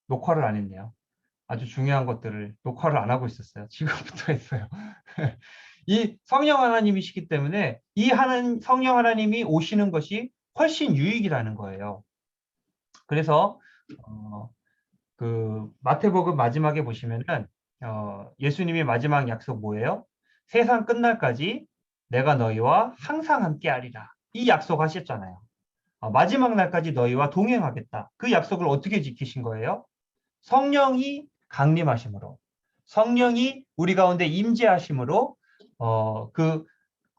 녹화를 안 했네요. 아주 중요한 것들을 녹화를 안 하고 있었어요. 지금부터 했어요. 이 성령 하나님이시기 때문에 이 성령 하나님이 오시는 것이 훨씬 유익이라는 거예요. 그래서 그 마태복음 마지막에 보시면은 예수님이 마지막 약속 뭐예요? 세상 끝날까지 내가 너희와 항상 함께하리라. 이 약속하셨잖아요. 마지막 날까지 너희와 동행하겠다. 그 약속을 어떻게 지키신 거예요? 성령이 강림하심으로, 성령이 우리 가운데 임재하심으로 그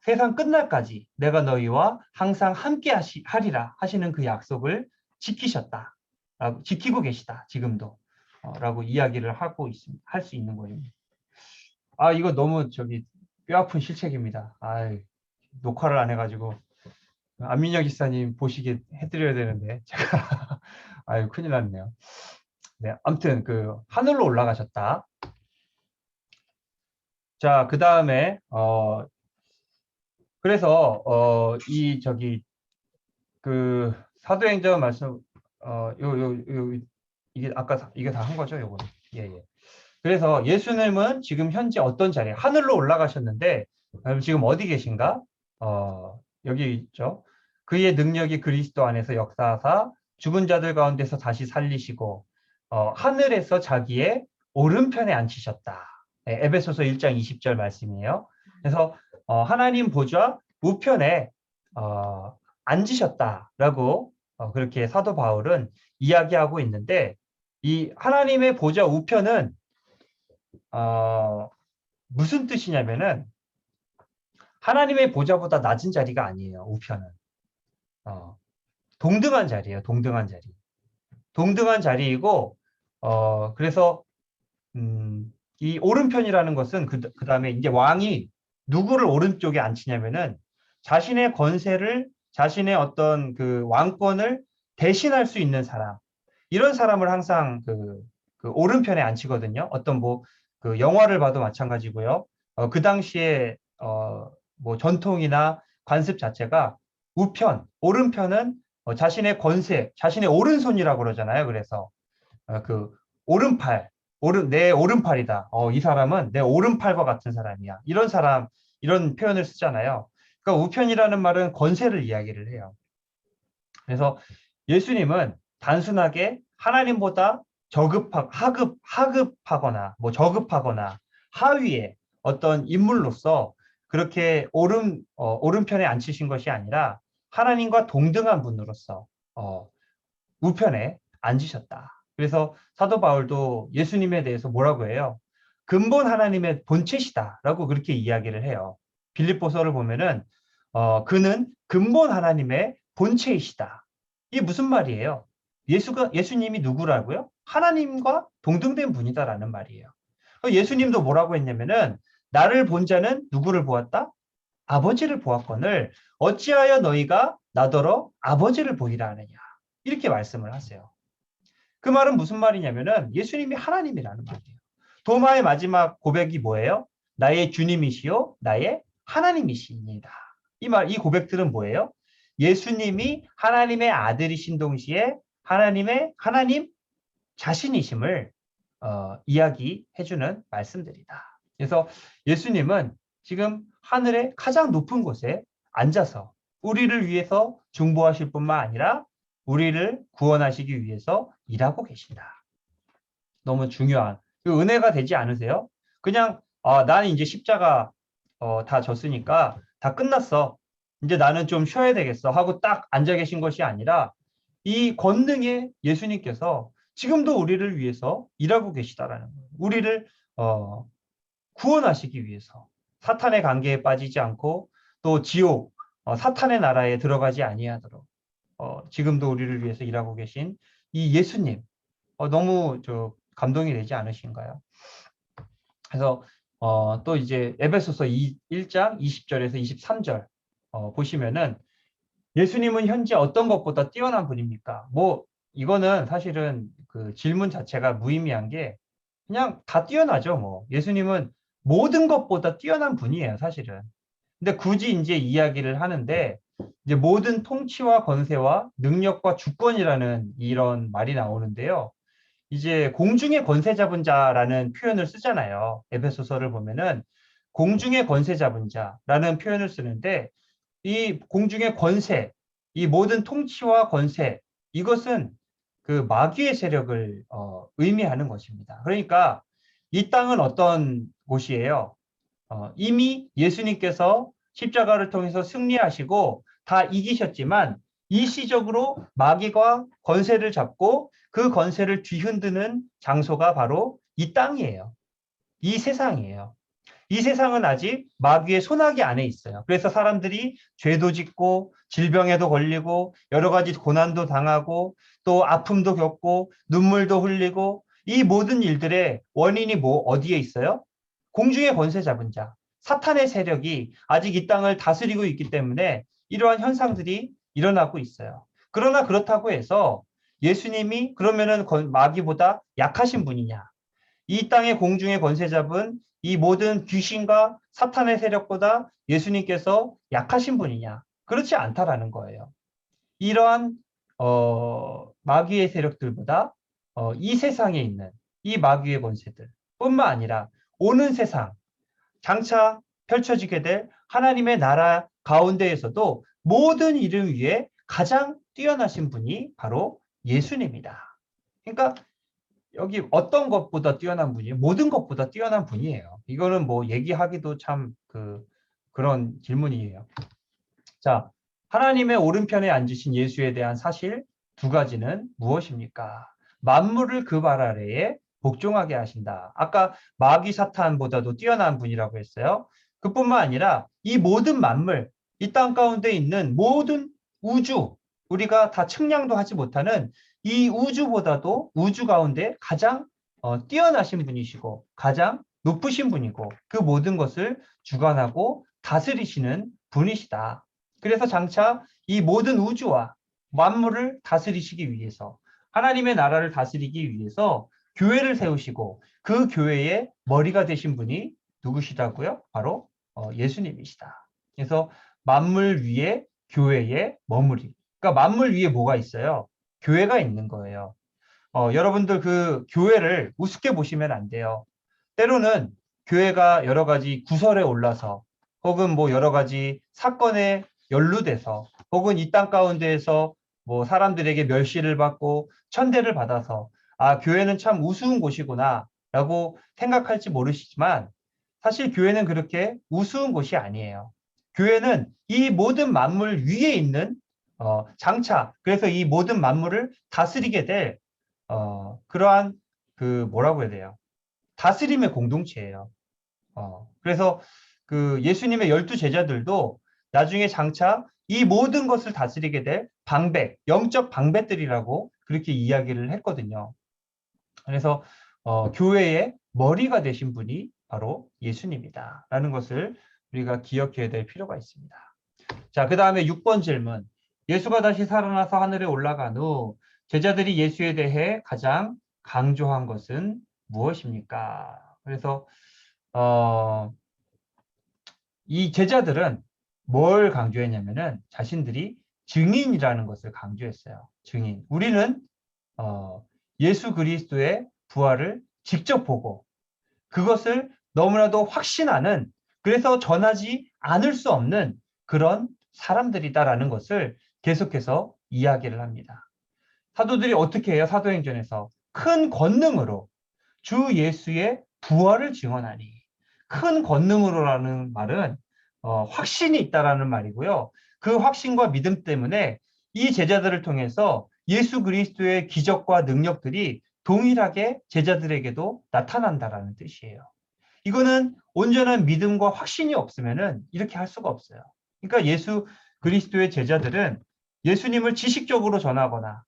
세상 끝날까지 내가 너희와 항상 함께 하리라 하시는 그 약속을 지키셨다. 지키고 계시다. 지금도. 라고 이야기를 하고 있습니다. 할 수 있는 거예요. 이거 너무 뼈아픈 실책입니다. 녹화를 안 해가지고 안민혁 기사님 보시게 해드려야 되는데 제가 큰일 났네요. 네, 아무튼 하늘로 올라가셨다. 자, 그 다음에 그래서 사도행전 말씀 이게 아까 이게 다 한 거죠, 요거는. 예, 예. 그래서 예수님은 지금 현재 어떤 자리에 하늘로 올라가셨는데 지금 어디 계신가? 여기 있죠. 그의 능력이 그리스도 안에서 역사하사 죽은 자들 가운데서 다시 살리시고 하늘에서 자기의 오른편에 앉히셨다. 네, 에베소서 1장 20절 말씀이에요. 그래서 하나님 보좌 우편에 앉으셨다라고 그렇게 사도 바울은 이야기하고 있는데 이 하나님의 보좌 우편은 무슨 뜻이냐면은 하나님의 보좌보다 낮은 자리가 아니에요. 우편은 동등한 자리예요. 동등한 자리. 동등한 자리이고 그래서 이 오른편이라는 것은 그다음에 이제 왕이 누구를 오른쪽에 앉히냐면은 자신의 권세를 자신의 어떤 그 왕권을 대신할 수 있는 사람 이런 사람을 항상 그 오른편에 앉히거든요. 어떤 그 영화를 봐도 마찬가지고요. 그 당시에 뭐 전통이나 관습 자체가 오른편은 자신의 권세, 자신의 오른손이라고 그러잖아요. 그래서 그 오른팔, 내 오른팔이다. 이 사람은 내 오른팔과 같은 사람이야. 이런 표현을 쓰잖아요. 그러니까 우편이라는 말은 권세를 이야기를 해요. 그래서 예수님은 단순하게 하나님보다 하급하거나 저급하거나 하위의 어떤 인물로서 그렇게 오른편에 앉히신 것이 아니라 하나님과 동등한 분으로서 우편에 앉으셨다. 그래서 사도 바울도 예수님에 대해서 뭐라고 해요? 근본 하나님의 본체시다라고 그렇게 이야기를 해요. 빌립보서를 보면은 그는 근본 하나님의 본체이시다. 이게 무슨 말이에요? 예수님이 누구라고요? 하나님과 동등된 분이다라는 말이에요. 예수님도 뭐라고 했냐면은 나를 본 자는 누구를 보았다? 아버지를 보았거늘 어찌하여 너희가 나더러 아버지를 보이라 하느냐. 이렇게 말씀을 하세요. 그 말은 무슨 말이냐면은 예수님이 하나님이라는 말이에요. 도마의 마지막 고백이 뭐예요? 나의 주님이시요 나의 하나님이시입니다. 이 고백들은 뭐예요? 예수님이 하나님의 아들이신 동시에 하나님 자신이심을 이야기해주는 말씀들이다. 그래서 예수님은 지금 하늘의 가장 높은 곳에 앉아서 우리를 위해서 중보하실 뿐만 아니라 우리를 구원하시기 위해서 일하고 계신다. 너무 중요한 은혜가 되지 않으세요? 그냥 나는 이제 십자가 다 졌으니까 다 끝났어. 이제 나는 좀 쉬어야 되겠어 하고 딱 앉아 계신 것이 아니라 이 권능의 예수님께서 지금도 우리를 위해서 일하고 계시다라는 거예요. 우리를 구원하시기 위해서 사탄의 관계에 빠지지 않고 또 지옥 사탄의 나라에 들어가지 아니하도록 지금도 우리를 위해서 일하고 계신 이 예수님 너무 감동이 되지 않으신가요? 그래서 또 이제 에베소서 1장 20절에서 23절 보시면은 예수님은 현재 어떤 것보다 뛰어난 분입니까? 뭐 이거는 사실은 그 질문 자체가 무의미한 게 그냥 다 뛰어나죠. 뭐 예수님은 모든 것보다 뛰어난 분이에요, 사실은. 근데 굳이 이제 이야기를 하는데 이제 모든 통치와 권세와 능력과 주권이라는 이런 말이 나오는데요. 이제 공중의 권세 잡은 자라는 표현을 쓰잖아요. 에베소서를 보면은 공중의 권세 잡은 자라는 표현을 쓰는데 이 공중의 권세, 이 모든 통치와 권세, 이것은 그 마귀의 세력을 의미하는 것입니다. 그러니까 이 땅은 어떤 곳이에요? 이미 예수님께서 십자가를 통해서 승리하시고 다 이기셨지만 일시적으로 마귀가 권세를 잡고 그 권세를 뒤흔드는 장소가 바로 이 땅이에요. 이 세상이에요. 이 세상은 아직 마귀의 손아귀 안에 있어요. 그래서 사람들이 죄도 짓고 질병에도 걸리고 여러 가지 고난도 당하고 또 아픔도 겪고 눈물도 흘리고 이 모든 일들의 원인이 어디에 있어요? 공중의 권세 잡은 자, 사탄의 세력이 아직 이 땅을 다스리고 있기 때문에 이러한 현상들이 일어나고 있어요. 그러나 그렇다고 해서 예수님이 그러면은 마귀보다 약하신 분이냐? 이 땅의 공중의 권세 잡은 이 모든 귀신과 사탄의 세력보다 예수님께서 약하신 분이냐? 그렇지 않다라는 거예요. 이러한 마귀의 세력들보다 이 세상에 있는 이 마귀의 권세들 뿐만 아니라 오는 세상 장차 펼쳐지게 될 하나님의 나라 가운데에서도 모든 이름 위에 가장 뛰어나신 분이 바로 예수님이다. 그러니까 여기 어떤 것보다 뛰어난 분이에요? 모든 것보다 뛰어난 분이에요. 이거는 뭐 얘기하기도 참 그런 질문이에요. 자, 하나님의 오른편에 앉으신 예수에 대한 사실 두 가지는 무엇입니까? 만물을 그 발 아래에 복종하게 하신다. 아까 마귀 사탄보다도 뛰어난 분이라고 했어요. 그뿐만 아니라 이 모든 만물, 이 땅 가운데 있는 모든 우주, 우리가 다 측량도 하지 못하는 이 우주보다도 우주 가운데 가장 뛰어나신 분이시고 가장 높으신 분이고 그 모든 것을 주관하고 다스리시는 분이시다. 그래서 장차 이 모든 우주와 만물을 다스리시기 위해서 하나님의 나라를 다스리기 위해서 교회를 세우시고 그 교회의 머리가 되신 분이 누구시다고요? 바로 예수님이시다. 그래서 만물 위에 교회에 머무리. 그러니까 만물 위에 뭐가 있어요? 교회가 있는 거예요. 여러분들 그 교회를 우습게 보시면 안 돼요. 때로는 교회가 여러 가지 구설에 올라서 혹은 뭐 여러 가지 사건에 연루돼서 혹은 이 땅 가운데에서 뭐 사람들에게 멸시를 받고 천대를 받아서 아, 교회는 참 우스운 곳이구나 라고 생각할지 모르시지만 사실 교회는 그렇게 우스운 곳이 아니에요. 교회는 이 모든 만물 위에 있는 장차 그래서 이 모든 만물을 다스리게 될 그러한 뭐라고 해야 돼요? 다스림의 공동체예요. 그래서 그 예수님의 12제자들도 나중에 장차 이 모든 것을 다스리게 될 방백, 영적 방백들이라고 그렇게 이야기를 했거든요. 그래서 교회의 머리가 되신 분이 바로 예수님이다. 라는 것을 우리가 기억해야 될 필요가 있습니다. 자, 그 다음에 6번 질문. 예수가 다시 살아나서 하늘에 올라간 후 제자들이 예수에 대해 가장 강조한 것은 무엇입니까? 그래서 이 제자들은 뭘 강조했냐면은 자신들이 증인이라는 것을 강조했어요. 증인. 우리는 예수 그리스도의 부활을 직접 보고 그것을 너무나도 확신하는 그래서 전하지 않을 수 없는 그런 사람들이다라는 것을 계속해서 이야기를 합니다. 사도들이 어떻게 해요? 사도행전에서 큰 권능으로 주 예수의 부활을 증언하니 큰 권능으로라는 말은 확신이 있다라는 말이고요. 그 확신과 믿음 때문에 이 제자들을 통해서 예수 그리스도의 기적과 능력들이 동일하게 제자들에게도 나타난다라는 뜻이에요. 이거는 온전한 믿음과 확신이 없으면은 이렇게 할 수가 없어요. 그러니까 예수 그리스도의 제자들은 예수님을 지식적으로 전하거나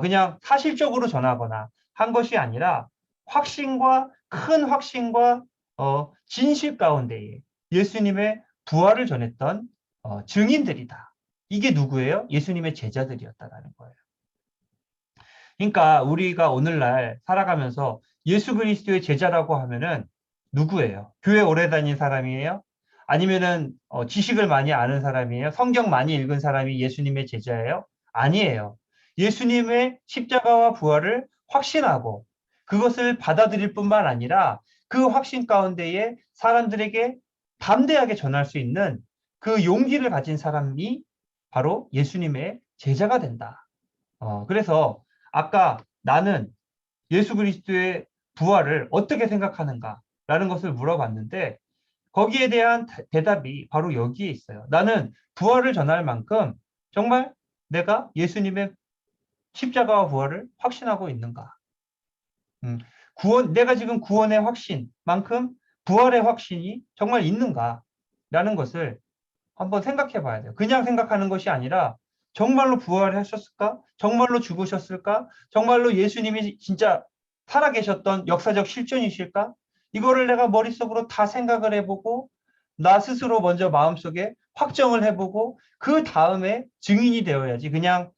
그냥 사실적으로 전하거나 한 것이 아니라 확신과 큰 확신과 진실 가운데에 예수님의 부활을 전했던 증인들이다. 이게 누구예요? 예수님의 제자들이었다라는 거예요. 그러니까 우리가 오늘날 살아가면서 예수 그리스도의 제자라고 하면은 누구예요? 교회 오래 다닌 사람이에요? 아니면은 지식을 많이 아는 사람이에요? 성경 많이 읽은 사람이 예수님의 제자예요? 아니에요. 예수님의 십자가와 부활을 확신하고 그것을 받아들일 뿐만 아니라 그 확신 가운데에 사람들에게 담대하게 전할 수 있는 그 용기를 가진 사람이 바로 예수님의 제자가 된다. 그래서 아까 나는 예수 그리스도의 부활을 어떻게 생각하는가라는 것을 물어봤는데 거기에 대한 대답이 바로 여기에 있어요. 나는 부활을 전할 만큼 정말 내가 예수님의 십자가와 부활을 확신하고 있는가? 내가 지금 구원의 확신만큼 부활의 확신이 정말 있는가? 라는 것을 한번 생각해 봐야 돼요. 그냥 생각하는 것이 아니라 정말로 부활하셨을까? 정말로 죽으셨을까? 정말로 예수님이 진짜 살아계셨던 역사적 실존이실까? 이거를 내가 머릿속으로 다 생각을 해보고 나 스스로 먼저 마음속에 확정을 해보고 그 다음에 증인이 되어야지 그냥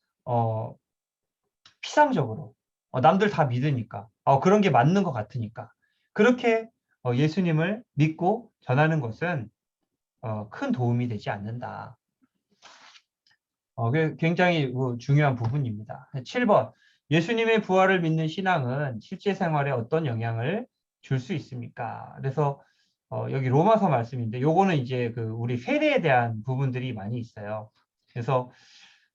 피상적으로 남들 다 믿으니까 그런 게 맞는 것 같으니까 그렇게 예수님을 믿고 전하는 것은 큰 도움이 되지 않는다. 굉장히 중요한 부분입니다. 7번. 예수님의 부활을 믿는 신앙은 실제 생활에 어떤 영향을 줄 수 있습니까? 그래서 여기 로마서 말씀인데 요거는 이제 그 우리 세례에 대한 부분들이 많이 있어요. 그래서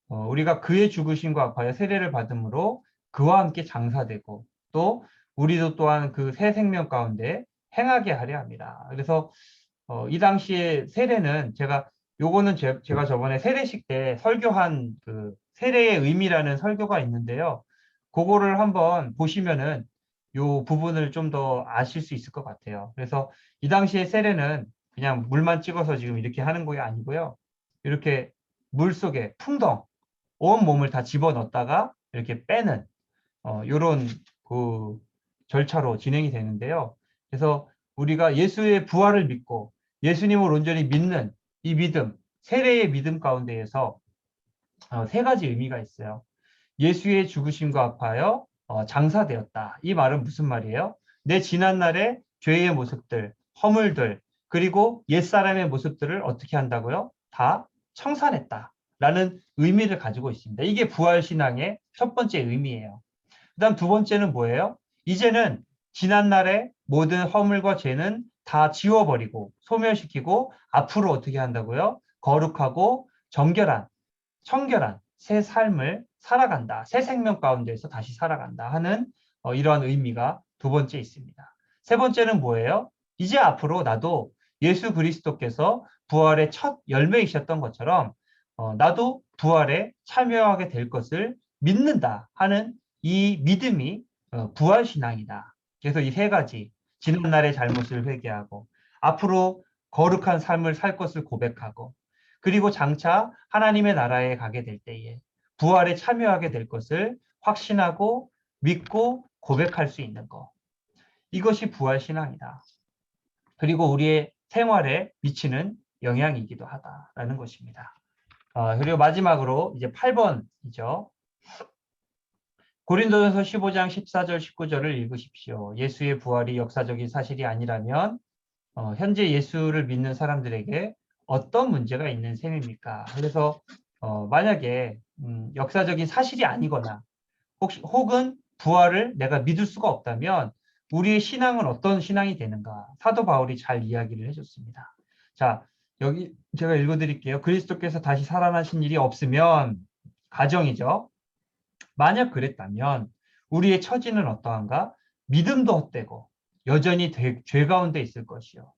우리가 그의 죽으심과 과여 세례를 받음으로 그와 함께 장사되고 또 우리도 또한 그 새 생명 가운데 행하게 하려 합니다. 그래서 이 당시에 세례는 요거는 제가 저번에 세례식 때 설교한 그 세례의 의미라는 설교가 있는데요. 그거를 한번 보시면은 요 부분을 좀 더 아실 수 있을 것 같아요. 그래서 이 당시에 세례는 그냥 물만 찍어서 지금 이렇게 하는 거 아니고요. 이렇게 물 속에 풍덩 온 몸을 다 집어넣었다가 이렇게 빼는 요런 그 절차로 진행이 되는데요. 그래서 우리가 예수의 부활을 믿고 예수님을 온전히 믿는 이 믿음, 세례의 믿음 가운데에서 세 가지 의미가 있어요. 예수의 죽으심과 합하여 장사되었다. 이 말은 무슨 말이에요? 내 지난날의 죄의 모습들, 허물들, 그리고 옛사람의 모습들을 어떻게 한다고요? 다 청산했다. 라는 의미를 가지고 있습니다. 이게 부활신앙의 첫 번째 의미예요. 그 다음 두 번째는 뭐예요? 이제는 지난날의 모든 허물과 죄는 다 지워버리고 소멸시키고 앞으로 어떻게 한다고요? 거룩하고 정결한, 청결한 새 삶을 살아간다. 새 생명 가운데에서 다시 살아간다 하는 이러한 의미가 두 번째 있습니다. 세 번째는 뭐예요? 이제 앞으로 나도 예수 그리스도께서 부활의 첫 열매이셨던 것처럼 나도 부활에 참여하게 될 것을 믿는다 하는 이 믿음이 부활신앙이다. 그래서 이 세 가지 지난날의 잘못을 회개하고 앞으로 거룩한 삶을 살 것을 고백하고 그리고 장차 하나님의 나라에 가게 될 때에 부활에 참여하게 될 것을 확신하고 믿고 고백할 수 있는 것. 이것이 부활신앙이다. 그리고 우리의 생활에 미치는 영향이기도 하다라는 것입니다. 그리고 마지막으로 이제 8번이죠. 고린도전서 15장 14절 19절을 읽으십시오. 예수의 부활이 역사적인 사실이 아니라면 현재 예수를 믿는 사람들에게 어떤 문제가 있는 셈입니까? 그래서 만약에 역사적인 사실이 아니거나 혹은 부활을 내가 믿을 수가 없다면 우리의 신앙은 어떤 신앙이 되는가? 사도 바울이 잘 이야기를 해줬습니다. 자, 여기 제가 읽어드릴게요. 그리스도께서 다시 살아나신 일이 없으면 가정이죠. 만약 그랬다면 우리의 처지는 어떠한가? 믿음도 헛되고 여전히 죄 가운데 있을 것이요.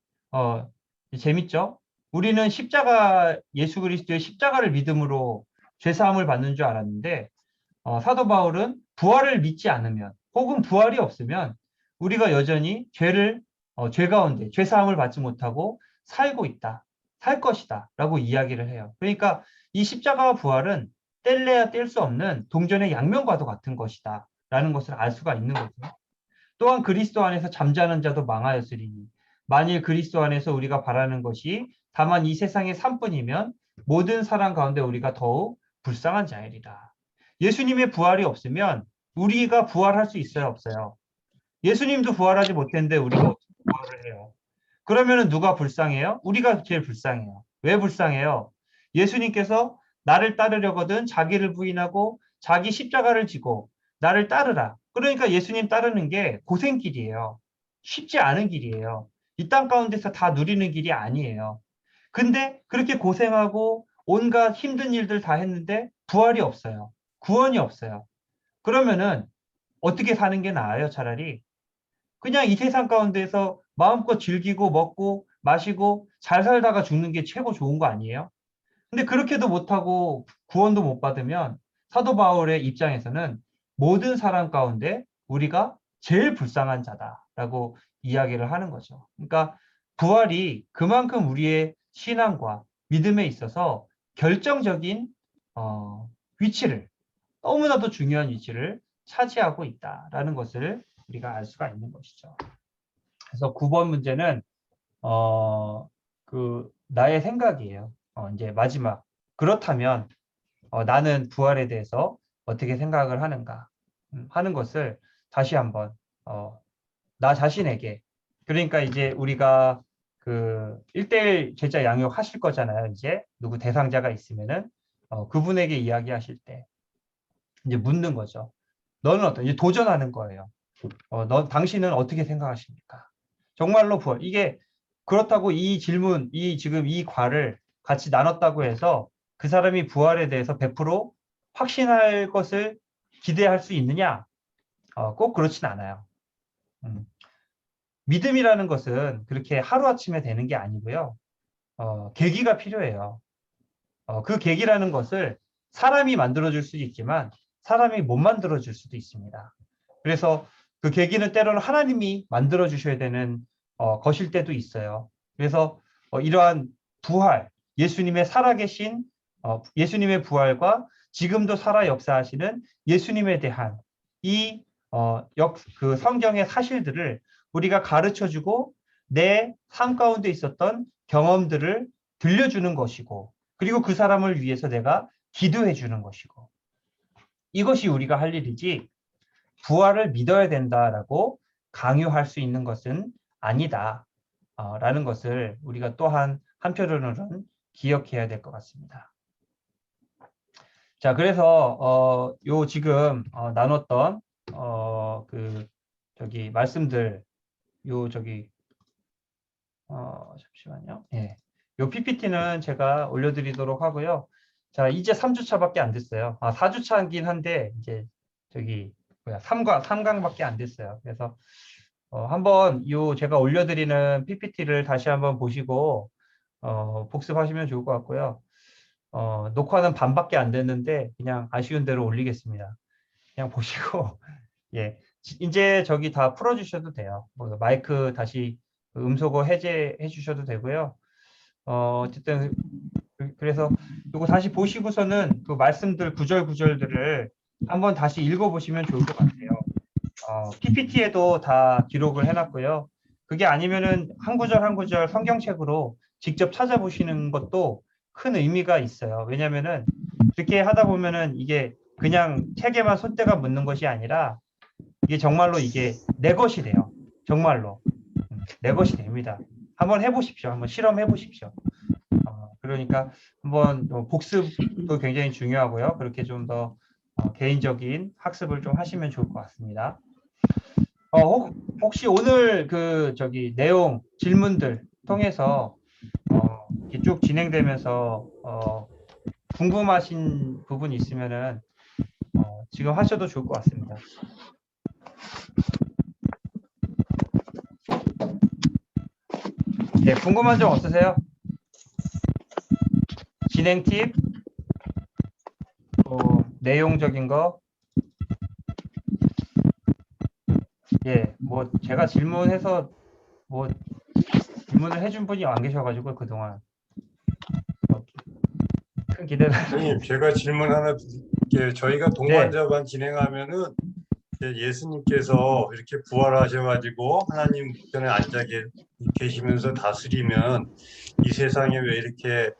재밌죠? 우리는 예수 그리스도의 십자가를 믿음으로 죄 사함을 받는 줄 알았는데 사도 바울은 부활을 믿지 않으면 혹은 부활이 없으면 우리가 여전히 죄 가운데 죄 사함을 받지 못하고 살고 있다. 살 것이다. 라고 이야기를 해요. 그러니까 이 십자가와 부활은 뗄래야 뗄 수 없는 동전의 양면과도 같은 것이다. 라는 것을 알 수가 있는 거죠. 또한 그리스도 안에서 잠자는 자도 망하였으리니 만일 그리스도 안에서 우리가 바라는 것이 다만 이 세상의 삶뿐이면 모든 사람 가운데 우리가 더욱 불쌍한 자이리라. 예수님의 부활이 없으면 우리가 부활할 수 있어요, 없어요? 예수님도 부활하지 못했는데 우리가 어떻게 부활을 해요? 그러면은 누가 불쌍해요? 우리가 제일 불쌍해요. 왜 불쌍해요? 예수님께서 나를 따르려거든 자기를 부인하고 자기 십자가를 지고 나를 따르라. 그러니까 예수님 따르는 게 고생길이에요. 쉽지 않은 길이에요. 이 땅 가운데서 다 누리는 길이 아니에요. 근데 그렇게 고생하고 온갖 힘든 일들 다 했는데 부활이 없어요. 구원이 없어요. 그러면은 어떻게 사는 게 나아요, 차라리? 그냥 이 세상 가운데서 마음껏 즐기고 먹고 마시고 잘 살다가 죽는 게 최고 좋은 거 아니에요? 근데 그렇게도 못하고 구원도 못 받으면 사도 바울의 입장에서는 모든 사람 가운데 우리가 제일 불쌍한 자다라고 이야기를 하는 거죠. 그러니까 부활이 그만큼 우리의 신앙과 믿음에 있어서 결정적인 위치를 너무나도 중요한 위치를 차지하고 있다라는 것을 우리가 알 수가 있는 것이죠. 그래서 9번 문제는 나의 생각이에요. 이제 마지막. 그렇다면 나는 부활에 대해서 어떻게 생각을 하는가 하는 것을 다시 한번 나 자신에게, 그러니까 이제 우리가 그 1대1 제자 양육 하실 거잖아요. 이제 누구 대상자가 있으면은 그분에게 이야기하실 때 이제 묻는 거죠. 너는 이제 도전하는 거예요. 당신은 어떻게 생각하십니까? 정말로 부활. 이게 그렇다고 이 질문, 지금 이 과를 같이 나눴다고 해서 그 사람이 부활에 대해서 100% 확신할 것을 기대할 수 있느냐? 꼭 그렇진 않아요. 믿음이라는 것은 그렇게 하루아침에 되는 게 아니고요. 계기가 필요해요. 그 계기라는 것을 사람이 만들어줄 수도 있지만 사람이 못 만들어줄 수도 있습니다. 그래서 그 계기는 때로는 하나님이 만들어주셔야 되는 것일 때도 있어요. 그래서 이러한 부활, 예수님의 살아계신 예수님의 부활과 지금도 살아 역사하시는 예수님에 대한 이 그 성경의 사실들을 우리가 가르쳐주고 내 삶 가운데 있었던 경험들을 들려주는 것이고, 그리고 그 사람을 위해서 내가 기도해 주는 것이고, 이것이 우리가 할 일이지 부활을 믿어야 된다라고 강요할 수 있는 것은 아니다 라는 것을 우리가 또한 한편으로는 기억해야 될 것 같습니다. 자, 그래서 요 지금 나눴던 말씀들, 요 잠시만요. 예. 요 PPT는 제가 올려드리도록 하고요. 자, 이제 3주차밖에 안 됐어요. 4주차이긴 한데, 이제, 3강밖에 안 됐어요. 그래서, 한번 제가 올려드리는 PPT를 다시 한번 보시고, 복습하시면 좋을 것 같고요. 녹화는 반밖에 안 됐는데, 그냥 아쉬운 대로 올리겠습니다. 그냥 보시고, 예. 이제 다 풀어주셔도 돼요. 마이크 다시 음소거 해제해 주셔도 되고요. 어쨌든 그래서 이거 다시 보시고서는 그 말씀들 구절구절들을 한번 다시 읽어보시면 좋을 것 같아요. PPT에도 다 기록을 해놨고요. 그게 아니면은 한 구절 한 구절 성경책으로 직접 찾아보시는 것도 큰 의미가 있어요. 왜냐면은 그렇게 하다 보면은 이게 그냥 책에만 손때가 묻는 것이 아니라 이게 정말로 이게 내 것이 돼요. 정말로 내 것이 됩니다. 한번 해보십시오. 한번 실험해 보십시오. 그러니까 한번 복습도 굉장히 중요하고요. 그렇게 좀 더 개인적인 학습을 좀 하시면 좋을 것 같습니다. 혹시 오늘 내용 질문들 통해서 이렇게 쭉 진행되면서 궁금하신 부분 있으면은 지금 하셔도 좋을 것 같습니다. 네, 궁금한 점 없으세요? 진행 팁, 내용적인 거. 예, 제가 질문해서 질문을 해준 분이 안 계셔가지고 그동안 큰 기대는. 선생님, 제가 질문 하나 드릴게요. 저희가 동반자반 진행하면은 예수님께서 이렇게 부활하셔가지고 하나님 편에 앉아 계시면서 다스리면 이 세상에 왜 이렇게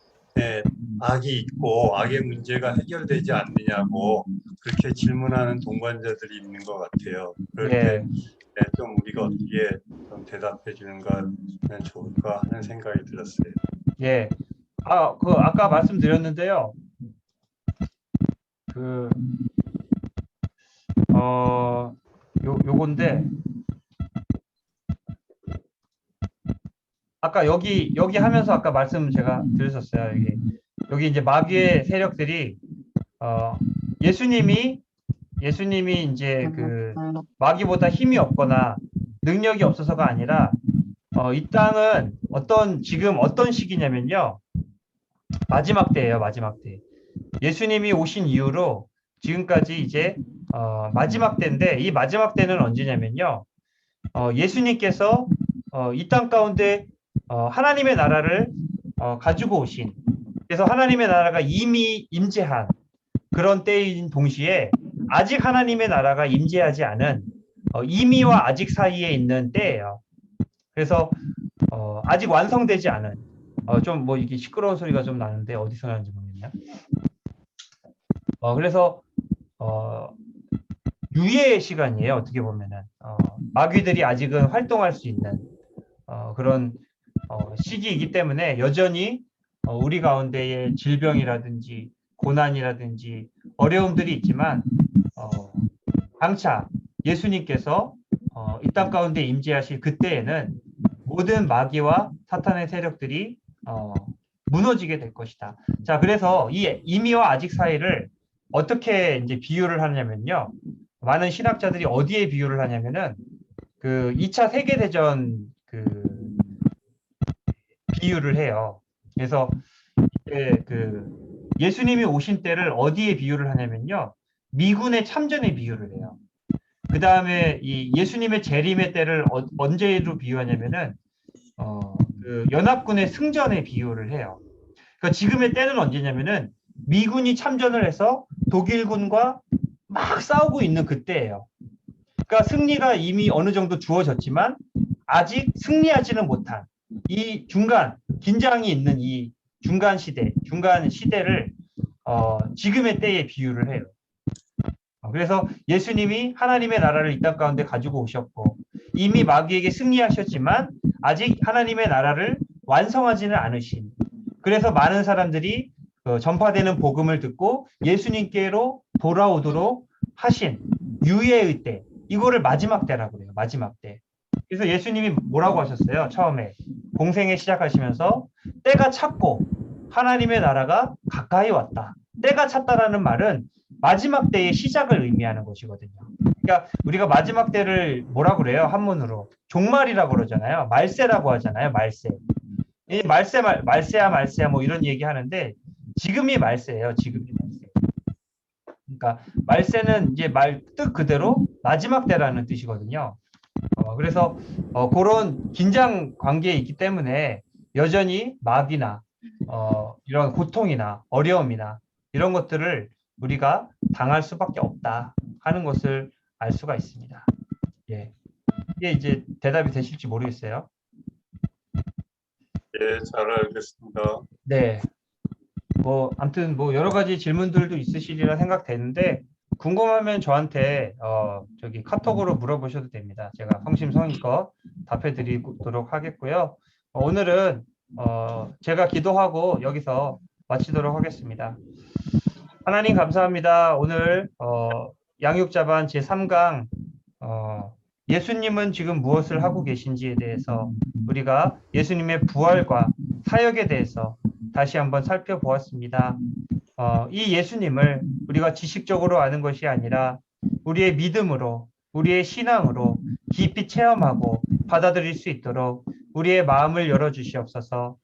악이 있고 악의 문제가 해결되지 않느냐고 그렇게 질문하는 동반자들이 있는 것 같아요. 그럴 때 예, 좀 우리가 어떻게 좀 대답해 주는 거면 좋을까 하는 생각이 들었어요. 예. 아까 말씀드렸는데요. 그, 요건데, 아까 여기 하면서 아까 말씀 제가 드렸었어요. 여기 이제 마귀의 세력들이, 어, 예수님이, 예수님이 이제 그 마귀보다 힘이 없거나 능력이 없어서가 아니라, 이 땅은 지금 어떤 시기냐면요. 마지막 때예요, 마지막 때. 예수님이 오신 이후로 지금까지 이제 마지막 때인데 이 마지막 때는 언제냐면요. 예수님께서 이 땅 가운데 하나님의 나라를 가지고 오신 그래서 하나님의 나라가 이미 임재한 그런 때인 동시에 아직 하나님의 나라가 임재하지 않은 이미와 아직 사이에 있는 때예요. 그래서 아직 완성되지 않은 좀 뭐 이게 시끄러운 소리가 좀 나는데 어디서 나는지 모르겠네요. 그래서 어, 유예의 시간이에요. 어떻게 보면은 마귀들이 아직은 활동할 수 있는 그런 시기이기 때문에 여전히 우리 가운데에 질병이라든지 고난이라든지 어려움들이 있지만 장차 예수님께서 이 땅 가운데 임재하실 그때에는 모든 마귀와 사탄의 세력들이 무너지게 될 것이다. 자, 그래서 이 이미와 아직 사이를 어떻게 이제 비유를 하냐면요. 많은 신학자들이 어디에 비유를 하냐면은 그 2차 세계대전 그 비유를 해요. 그래서 그 예수님이 오신 때를 어디에 비유를 하냐면요. 미군의 참전에 비유를 해요. 그 다음에 이 예수님의 재림의 때를 언제로 비유하냐면은 그 연합군의 승전에 비유를 해요. 그러니까 지금의 때는 언제냐면은 미군이 참전을 해서 독일군과 막 싸우고 있는 그때예요. 그러니까 승리가 이미 어느 정도 주어졌지만 아직 승리하지는 못한 이 중간 긴장이 있는 이 중간 시대를 지금의 때에 비유를 해요. 그래서 예수님이 하나님의 나라를 이 땅 가운데 가지고 오셨고 이미 마귀에게 승리하셨지만 아직 하나님의 나라를 완성하지는 않으신 그래서 많은 사람들이 전파되는 복음을 듣고 예수님께로 돌아오도록 하신 유예의 때 이거를 마지막 때라고 그래요. 마지막 때. 그래서 예수님이 뭐라고 하셨어요? 처음에 공생에 시작하시면서 때가 찼고 하나님의 나라가 가까이 왔다. 때가 찼다라는 말은 마지막 때의 시작을 의미하는 것이거든요. 그러니까 우리가 마지막 때를 뭐라고 그래요? 한문으로 종말이라고 그러잖아요. 말세라고 하잖아요. 말세. 이 말세야 뭐 이런 얘기 하는데 지금이 말세예요. 지금이 말세. 그러니까 말세는 이제 말 뜻 그대로 마지막 때라는 뜻이거든요. 그래서 그런 긴장 관계에 있기 때문에 여전히 마귀나 이런 고통이나 어려움이나 이런 것들을 우리가 당할 수밖에 없다 하는 것을 알 수가 있습니다. 예. 이게 이제 대답이 되실지 모르겠어요. 예, 잘 알겠습니다. 네. 뭐 아무튼 뭐 여러 가지 질문들도 있으시리라 생각되는데 궁금하면 저한테 저기 카톡으로 물어보셔도 됩니다. 제가 성심성의껏 답해 드리도록 하겠고요. 오늘은 제가 기도하고 여기서 마치도록 하겠습니다. 하나님 감사합니다. 오늘 양육자반 제3강 예수님은 지금 무엇을 하고 계신지에 대해서 우리가 예수님의 부활과 사역에 대해서 다시 한번 살펴보았습니다. 이 예수님을 우리가 지식적으로 아는 것이 아니라 우리의 믿음으로, 우리의 신앙으로 깊이 체험하고 받아들일 수 있도록 우리의 마음을 열어주시옵소서.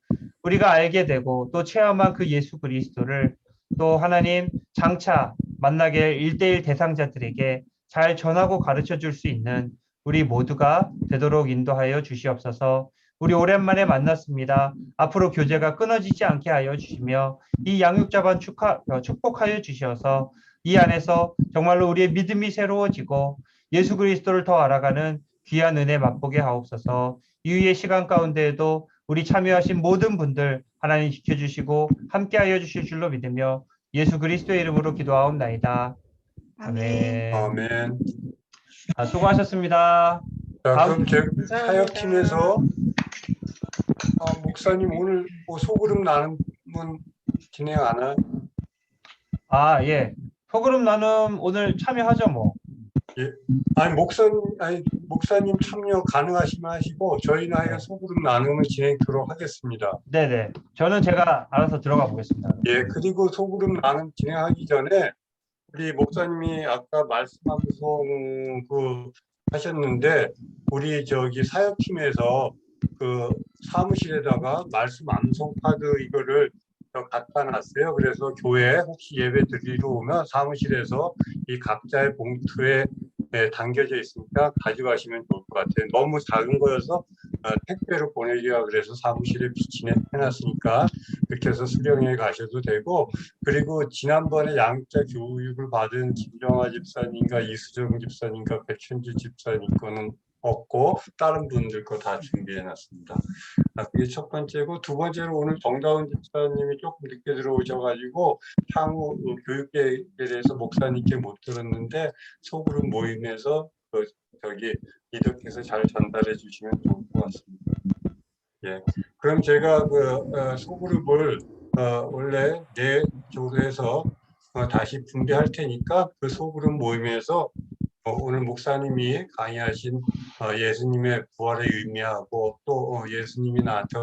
우리가 알게 되고 또 체험한 그 예수 그리스도를 또 하나님 장차 만나게 할 1대1 대상자들에게 잘 전하고 가르쳐 줄 수 있는 우리 모두가 되도록 인도하여 주시옵소서. 우리 오랜만에 만났습니다. 앞으로 교제가 끊어지지 않게 하여 주시며 이 양육자반 축복하여 주셔서 이 안에서 정말로 우리의 믿음이 새로워지고 예수 그리스도를 더 알아가는 귀한 은혜 맛보게 하옵소서. 이후의 시간 가운데에도 우리 참여하신 모든 분들 하나님 지켜주시고 함께하여 주실 줄로 믿으며 예수 그리스도의 이름으로 기도하옵나이다. 아멘. 아멘. 수고하셨습니다. 자, 다음 그럼 제 감사합니다. 사역팀에서 목사님 오늘 뭐 소그룹 나눔은 진행 안 할? 예. 소그룹 나눔 오늘 참여하죠, 뭐. 예. 목사님 참여 가능하시면 하시고 저희는 하여간 소그룹 나눔을 진행토록 하겠습니다. 네네. 저는 제가 알아서 들어가 보겠습니다. 예, 그리고 소그룹 나눔 진행하기 전에 우리 목사님이 아까 말씀하면서 하셨는데 우리 저기 사역팀에서 그 사무실에다가 말씀 암송 카드 이거를 갖다 놨어요. 그래서 교회 혹시 예배 드리러 오면 사무실에서 이 각자의 봉투에 담겨져 있으니까 가져가시면 좋을 것 같아요. 너무 작은 거여서 택배로 보내기가 그래서 사무실에 비치해놨으니까 그렇게 해서 수령해 가셔도 되고, 그리고 지난번에 양자 교육을 받은 김정아 집사님과 이수정 집사님과 백현주 집사님 거는 없고 다른 분들 거 다 준비해 놨습니다. 그게 첫 번째고, 두 번째로 오늘 정다운 집사님이 조금 늦게 들어오셔가지고 향후 교육계에 대해서 목사님께 못 들었는데 소그룹 모임에서 저기 리더께서 잘 전달해 주시면 좋을 것 같습니다. 예, 그럼 제가 소그룹을 원래 네 조로 해서 다시 분배할 테니까 그 소그룹 모임에서 오늘 목사님이 강의하신 예수님의 부활의 의미하고 또 예수님이 나한테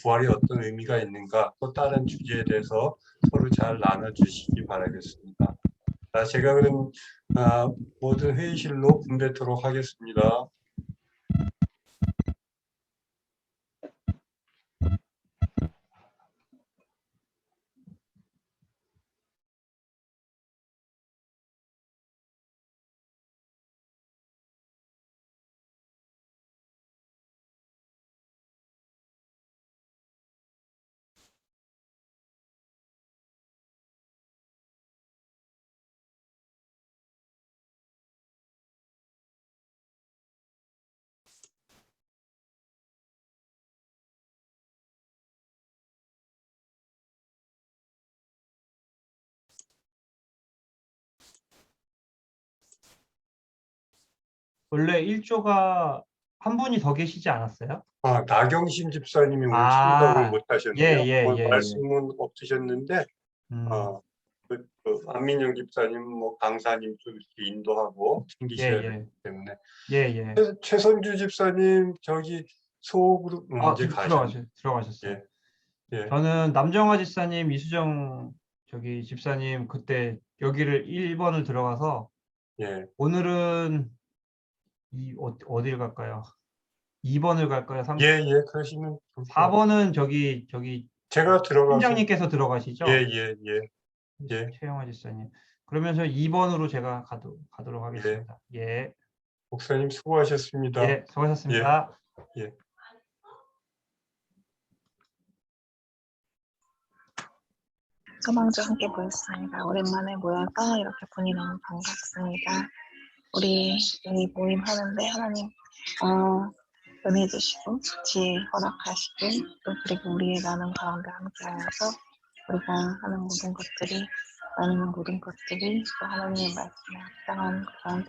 부활이 어떤 의미가 있는가, 또 다른 주제에 대해서 서로 잘 나눠주시기 바라겠습니다. 제가 그럼 모든 회의실로 분배토록 하겠습니다. 원래 1조가 한 분이 더 계시지 않았어요? 나경심 집사님이 오늘 참석을 아, 못 예, 하셨네요. 예, 오늘 예, 예. 말씀은 없으셨는데 음, 안민영 집사님, 강사님 좀 이렇게 인도하고 예, 챙기셔야 되기 예, 때문에. 예, 예. 최선주 집사님 저기 소그룹 이제 가셨네. 들어가셨어요. 예, 예, 저는 남정화 집사님, 이수정 집사님 그때 여기를 1번을 들어가서 예. 오늘은 어딜 갈까요? 2번을 갈까요? 예, 그러시면 좋을 것 같아요. 4번은 제가 들어가서 팀장님께서 들어가시죠? 예, 최영화 집사님. 그러면 저 2번으로 제가 가도록 예. 하겠습니다. 예, 목사님 수고하셨습니다. 예, 예, 수고하셨습니다. 예. 소망주 함께 모였습니다. 오랜만에 모여서 이렇게 보니 너무 반갑습니다. 우리 여기 모임하는데 하나님 은혜 주시고 지혜 허락하시고 또 그리고 우리의 나눔 가운데 함께하여서 우리가 하는 모든 것들이 나누는 모든 것들이 또 하나님의 말씀에 합당한 그런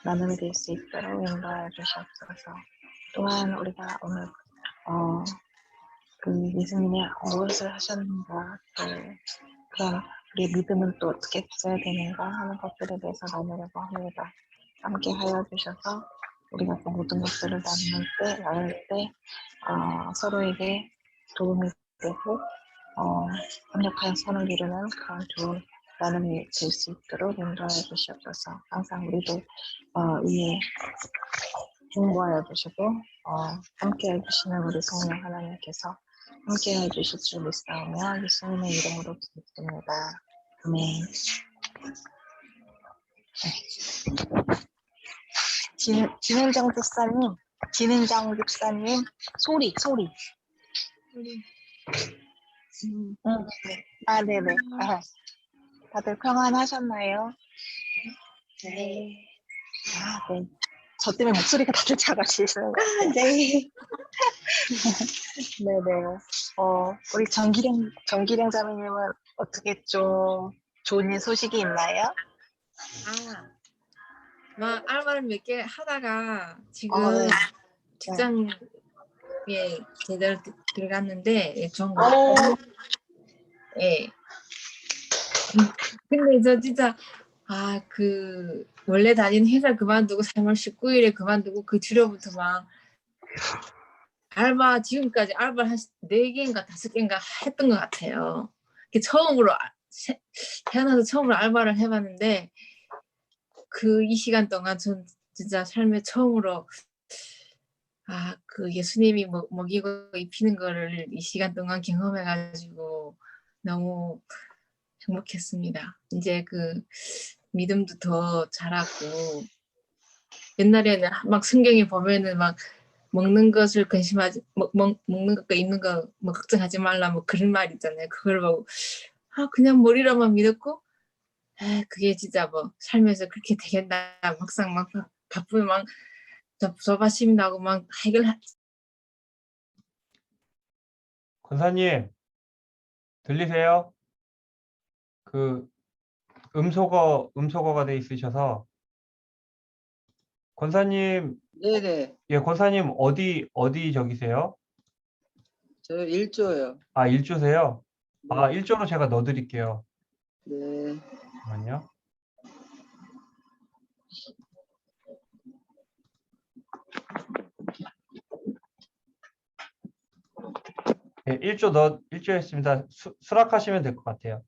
나눔이 될 수 있도록 인도하여 주시옵소서. 또한 우리가 오늘 그 예수님이 무엇을 하셨는가, 또 그런 우리의 믿음은 또 어떻게 가져야 되는가 하는 것들에 대해서 나누려고 합니다. 함께 하여 주셔서 우리가 그 모든 것들을 나눌 때 서로에게 도움이 되고 협력하여 선을 이루는 그런 좋은 나눔이 될 수 있도록 인도하여 주시옵소서. 항상 우리도 위에 중보하여 주시고 함께 해주시는 우리 성령 하나님께서 함께 해주실 줄 믿사오며 예수님의 이름으로 기도드립니다. 아멘. 진은정 집사님, 소리. 네네. 다들 평안하셨나요? 네. 네. 저 때문에 목소리가 다들 작아지시는 거 같아요. 네. 네네. 우리 정기령 자매님은 어떻게 좀 좋은 소식이 있나요? 아, 막 알바를 몇 개 하다가 지금 네. 직장에 제대로 들어갔는데 좋은 거 오, 같아요. 예. 근데 저 진짜 그 원래 다니는 회사 그만두고 3월 19일에 그만두고 그 뒤로부터 막 알바 지금까지 알바를 한 4개인가 5개인가 했던 것 같아요. 처음으로 태어나서 처음으로 알바를 해봤는데 이 시간 동안 전 진짜 삶에 처음으로 그 예수님이 먹이고 입히는 거를 이 시간 동안 경험해가지고 너무 행복했습니다. 이제 그 믿음도 더 자라고 옛날에는 막 성경에 보면은 막 먹는 것을 근심하지 먹는 것과 입는 거 뭐 걱정하지 말라 뭐 그런 말 있잖아요. 그걸 보고 그냥 머리로만 믿었고 그게 진짜 뭐 살면서 그렇게 되겠나 막상 막 바쁘면 막 조바심 나고 막 권사님, 들리세요? 그 음소거가 돼 있으셔서 권사님, 네네. 예, 권사님 어디 적이세요? 저 1조요. 아, 1조세요? 네. 1조로 제가 넣어 드릴게요. 네. 잠깐만요. 예, 1조 했습니다. 수락하시면 될 것 같아요.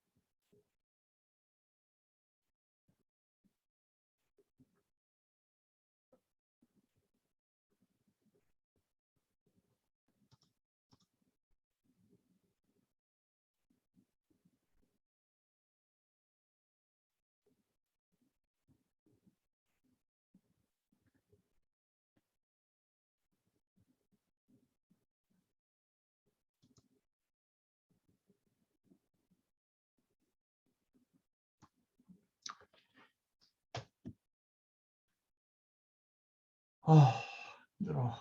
힘들어.